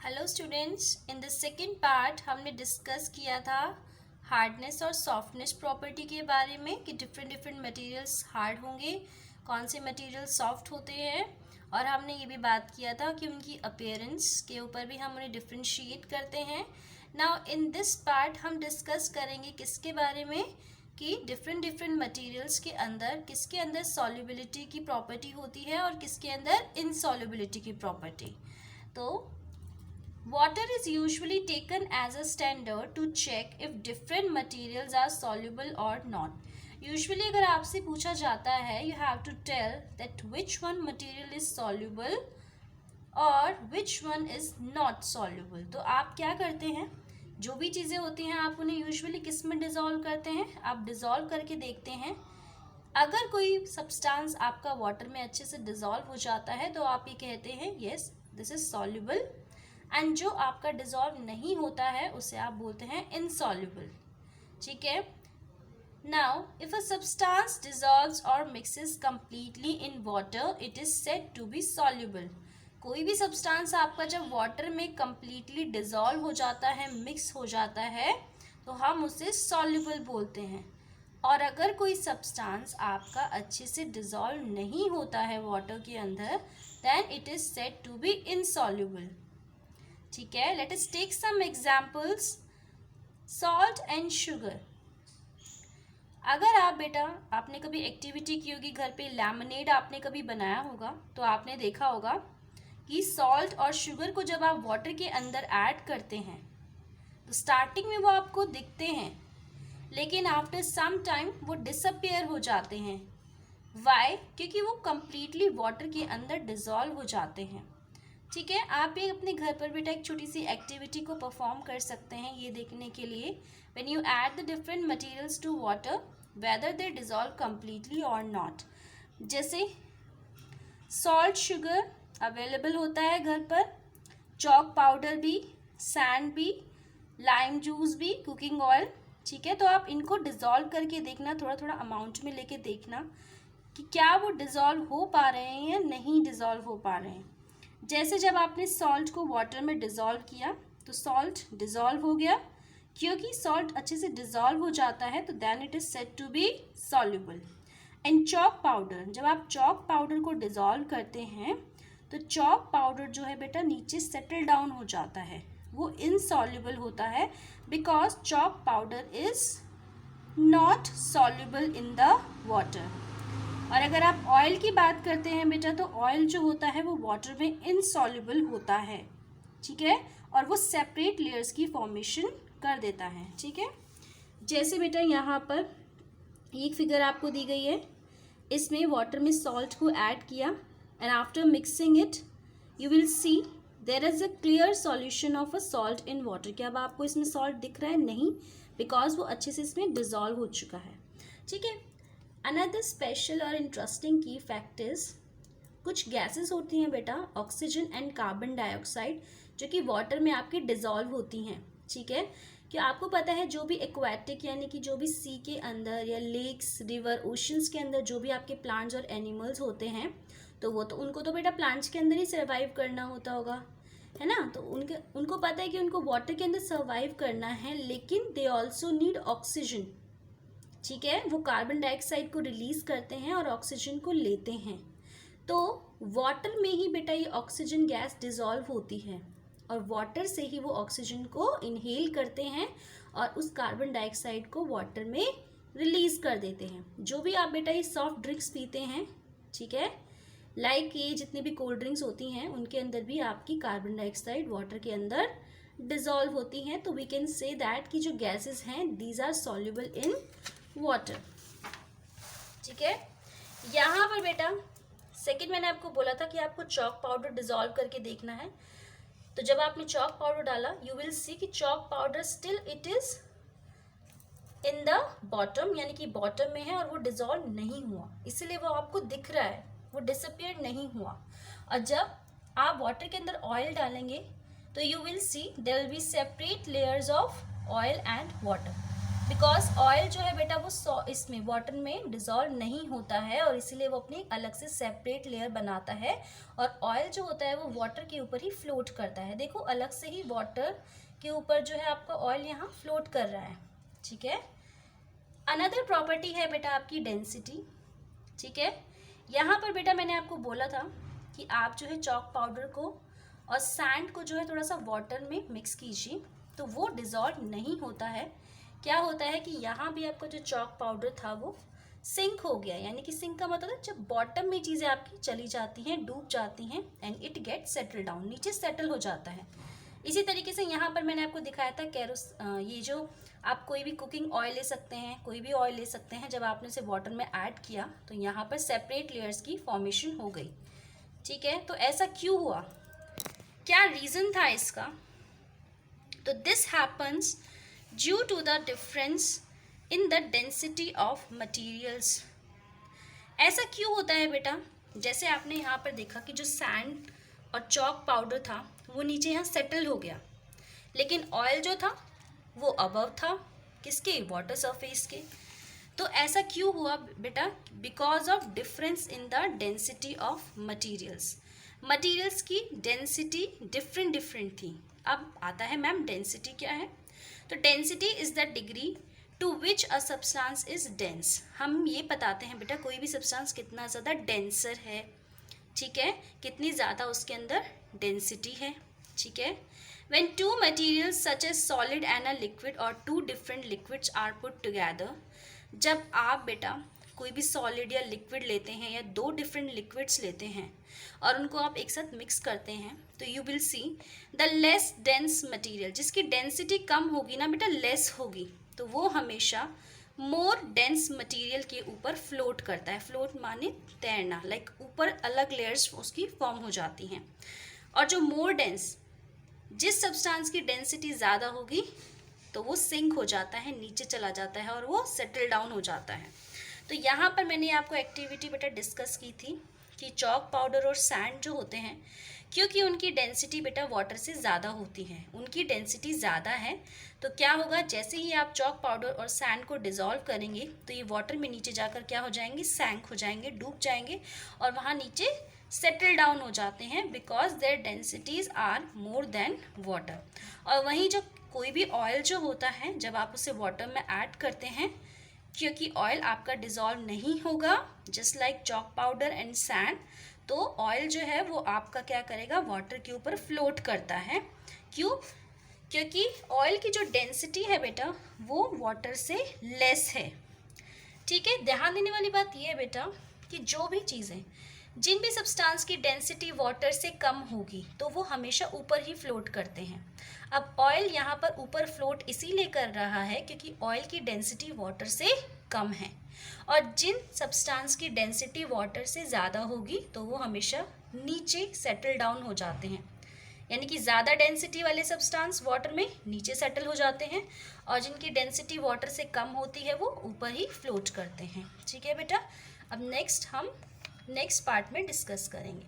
Hello students, in the second part हमने discuss किया था हार्डनेस और सॉफ्टनेस प्रॉपर्टी के बारे में कि डिफरेंट मटेरियल्स हार्ड होंगे, कौन से मटेरियल सॉफ्ट होते हैं। और हमने ये भी बात किया था कि उनकी अपीयरेंस के ऊपर भी हम उन्हें डिफ्रेंशिएट करते हैं। नाउ इन दिस पार्ट हम डिस्कस करेंगे किसके बारे में कि डिफरेंट मटेरियल्स के अंदर किसके अंदर सॉल्युबिलिटी की प्रॉपर्टी होती है और किसके अंदर इनसॉल्युबिलिटी की प्रॉपर्टी। तो water is usually taken as a standard to check if different materials are soluble or not. Usually अगर आपसे पूछा जाता है you have to tell that which one material is soluble और which one is not soluble. तो आप क्या करते हैं, जो भी चीज़ें होती हैं आप उन्हें यूजुअली किस में डिज़ोल्व करते हैं, आप डिज़ोल्व करके देखते हैं। अगर कोई सब्सटेंस आपका वाटर में अच्छे से डिज़ोल्व हो जाता है तो आप ये कहते हैं yes this is soluble, and जो आपका डिज़ोल्व नहीं होता है उसे आप बोलते हैं इनसॉल्युबल। ठीक है। Now if a substance dissolves और mixes completely in water it is said to be soluble. कोई भी सब्सटेंस आपका जब वाटर में कंप्लीटली डिजॉल्व हो जाता है, मिक्स हो जाता है, तो हम उसे सॉल्युबल बोलते हैं। और अगर कोई सब्सटेंस आपका अच्छे से डिजॉल्व नहीं होता है वाटर के अंदर, then it is said to be insoluble. ठीक है, let us take some examples. Salt and sugar. अगर आप बेटा आपने कभी एक्टिविटी की होगी घर पे, लेमनेड आपने कभी बनाया होगा, तो आपने देखा होगा कि सॉल्ट और शुगर को जब आप वाटर के अंदर ऐड करते हैं तो स्टार्टिंग में वो आपको दिखते हैं, लेकिन आफ्टर सम टाइम वो डिसअपियर हो जाते हैं। वाई? क्योंकि वो कंप्लीटली वाटर के अंदर डिजॉल्व हो जाते हैं। ठीक है, आप भी अपने घर पर बेटा एक छोटी सी एक्टिविटी को परफॉर्म कर सकते हैं ये देखने के लिए, when you add the different materials to water whether they dissolve completely और नॉट। जैसे सॉल्ट शुगर अवेलेबल होता है घर पर, चॉक पाउडर भी, सैंड भी, लाइम जूस भी, कुकिंग ऑयल। ठीक है, तो आप इनको डिजॉल्व करके देखना, थोड़ा थोड़ा अमाउंट में लेके देखना कि क्या वो डिजॉल्व हो पा रहे हैं या नहीं डिजॉल्व हो पा रहे हैं। जैसे जब आपने सॉल्ट को वाटर में डिज़ोल्व किया तो सॉल्ट डिज़ोल्व हो गया, क्योंकि सॉल्ट अच्छे से डिज़ोल्व हो जाता है तो then it is said to be soluble. And chalk powder, जब आप चॉक पाउडर को डिज़ोल्व करते हैं तो चॉक पाउडर जो है बेटा नीचे सेटल डाउन हो जाता है, वो इनसॉल्युबल होता है because chalk powder is not soluble in the water. और अगर आप ऑयल की बात करते हैं बेटा तो ऑयल जो होता है वो वाटर में इनसॉल्युबल होता है। ठीक है, और वो सेपरेट लेयर्स की फॉर्मेशन कर देता है। ठीक है, जैसे बेटा यहाँ पर एक फिगर आपको दी गई है, इसमें वाटर में सॉल्ट को ऐड किया and after mixing it you will see there is a clear solution of a salt in water. क्या अब आपको इसमें सॉल्ट दिख रहा है? नहीं, बिकॉज वो अच्छे से इसमें डिजॉल्व हो चुका है। ठीक है, अनदर स्पेशल और इंटरेस्टिंग की फैक्ट इज कुछ गैसेस होती हैं बेटा, ऑक्सीजन एंड कार्बन डाइऑक्साइड, जो कि वाटर में आपके डिजॉल्व होती हैं। ठीक है, क्या आपको पता है जो भी एक्वाटिक यानी कि जो भी सी के अंदर या लेक्स, रिवर, ओशंस के अंदर जो भी आपके प्लांट्स और एनिमल्स होते हैं तो वो तो उनको तो बेटा प्लांट्स के अंदर ही सर्वाइव करना होता होगा, है ना। तो उनको पता है कि उनको वाटर के अंदर सर्वाइव करना है, लेकिन दे ऑल्सो नीड ऑक्सीजन। ठीक है, वो कार्बन डाइऑक्साइड को रिलीज करते हैं और ऑक्सीजन को लेते हैं। तो वाटर में ही बेटा ये ऑक्सीजन गैस डिजॉल्व होती है और वाटर से ही वो ऑक्सीजन को इनहेल करते हैं और उस कार्बन डाइऑक्साइड को वाटर में रिलीज कर देते हैं। जो भी आप बेटा ये सॉफ्ट ड्रिंक्स पीते हैं, ठीक है, लाइक ये जितनी भी कोल्ड ड्रिंक्स होती हैं उनके अंदर भी आपकी कार्बन डाइऑक्साइड वाटर के अंदर डिजॉल्व होती हैं। तो वी कैन से दैट कि जो गैसेस हैं these are soluble in water. ठीक है, यहाँ पर बेटा सेकंड मैंने आपको बोला था कि आपको चॉक पाउडर डिजॉल्व करके देखना है। तो जब आपने चॉक पाउडर डाला यू विल सी कि chalk powder still it is in the bottom, यानी कि बॉटम में है और वो डिजॉल्व नहीं हुआ, इसलिए वो आपको दिख रहा है, वो डिसअपियर नहीं हुआ। और जब आप वाटर के अंदर ऑयल डालेंगे तो you will see there will be separate layers of oil and water. Because oil जो है बेटा वो इसमें वाटर में डिजॉल्व नहीं होता है और इसीलिए वो अपनी अलग से सेपरेट लेयर बनाता है, और ऑयल जो होता है वो वाटर के ऊपर ही फ्लोट करता है। देखो अलग से ही वाटर के ऊपर जो है आपका ऑयल यहाँ फ्लोट कर रहा है, ठीक है। अनदर प्रॉपर्टी है बेटा आपकी डेंसिटी, ठीक है। यहाँ पर बेटा मैंने आपको बोला था कि आप जो है चॉक पाउडर को और सैंड को जो है थोड़ा सा वाटर में मिक्स कीजिए, तो वो डिज़ोल्व नहीं होता है। क्या होता है कि यहाँ भी आपका जो चॉक पाउडर था वो सिंक हो गया, यानी कि सिंक का मतलब है जब बॉटम में चीज़ें आपकी चली जाती हैं, डूब जाती हैं, and it get settle down, नीचे सेटल हो जाता है। इसी तरीके से यहाँ पर मैंने आपको दिखाया था ये जो आप कोई भी कुकिंग ऑयल ले सकते हैं, कोई भी ऑयल ले सकते हैं, जब आपने उसे वाटर में ऐड किया तो यहाँ पर सेपरेट लेयर्स की फॉर्मेशन हो गई, ठीक है। तो ऐसा क्यों हुआ, क्या रीज़न था इसका? तो this happens due to the difference in the density of materials. ऐसा क्यों होता है बेटा? जैसे आपने यहाँ पर देखा कि जो सैंड और चॉक पाउडर था वो नीचे यहाँ सेटल हो गया, लेकिन ऑयल जो था वो अबव था, किसके? वाटर सरफेस के। तो ऐसा क्यों हुआ बेटा? Because of difference in the density of materials. Materials की डेंसिटी डिफरेंट डिफरेंट थी। अब आता है मैम डेंसिटी क्या है? तो density is the degree to which a substance is dense. हम ये बताते हैं बेटा कोई भी सब्सटेंस कितना ज़्यादा डेंसर है, ठीक है, कितनी ज़्यादा उसके अंदर डेंसिटी है, ठीक है। When two materials such as solid and a liquid or two different liquids are put together, जब आप बेटा कोई भी सॉलिड या लिक्विड लेते हैं या दो डिफरेंट लिक्विड्स लेते हैं और उनको आप एक साथ मिक्स करते हैं, तो you will see the less dense material, जिसकी डेंसिटी कम होगी ना बेटा, लेस होगी, तो वो हमेशा मोर डेंस मटेरियल के ऊपर फ्लोट करता है। फ्लोट माने तैरना, लाइक ऊपर अलग लेयर्स उसकी फॉर्म हो जाती हैं। और जो मोर डेंस, जिस सब्सटेंस की डेंसिटी ज़्यादा होगी तो वो सिंक हो जाता है, नीचे चला जाता है और वो सेटल डाउन हो जाता है। तो यहाँ पर मैंने आपको एक्टिविटी बेटा डिस्कस की थी कि चॉक पाउडर और सैंड जो होते हैं, क्योंकि उनकी डेंसिटी बेटा वाटर से ज़्यादा होती है, उनकी डेंसिटी ज़्यादा है, तो क्या होगा, जैसे ही आप चॉक पाउडर और सैंड को डिज़ोल्व करेंगे तो ये वाटर में नीचे जाकर क्या हो जाएंगे, सैंक हो जाएंगे, डूब जाएंगे और वहाँ नीचे सेटल डाउन हो जाते हैं, because their densities are more than water. और वहीं जो कोई भी ऑयल जो होता है, जब आप उसे वाटर में ऐड करते हैं, क्योंकि ऑयल आपका डिज़ोल्व नहीं होगा just like chalk powder and sand, तो ऑयल जो है वो आपका क्या करेगा, वाटर के ऊपर फ्लोट करता है। क्यों? क्योंकि ऑयल की जो डेंसिटी है बेटा वो वाटर से लेस है, ठीक है। ध्यान देने वाली बात यह है बेटा कि जो भी चीज़ें, जिन भी सब्सटेंस की डेंसिटी वाटर से कम होगी तो वो हमेशा ऊपर ही फ्लोट करते हैं। अब ऑयल यहाँ पर ऊपर फ्लोट इसीलिए कर रहा है क्योंकि ऑयल की डेंसिटी वाटर से कम है, और जिन सब्सटेंस की डेंसिटी वाटर से ज़्यादा होगी तो वो हमेशा नीचे सेटल डाउन हो जाते हैं, यानी कि ज़्यादा डेंसिटी वाले सब्सटेंस वाटर में नीचे सेटल हो जाते हैं और जिनकी डेंसिटी वाटर से कम होती है वो ऊपर ही फ्लोट करते हैं, ठीक है बेटा। अब नेक्स्ट हम नेक्स्ट पार्ट में डिस्कस करेंगे।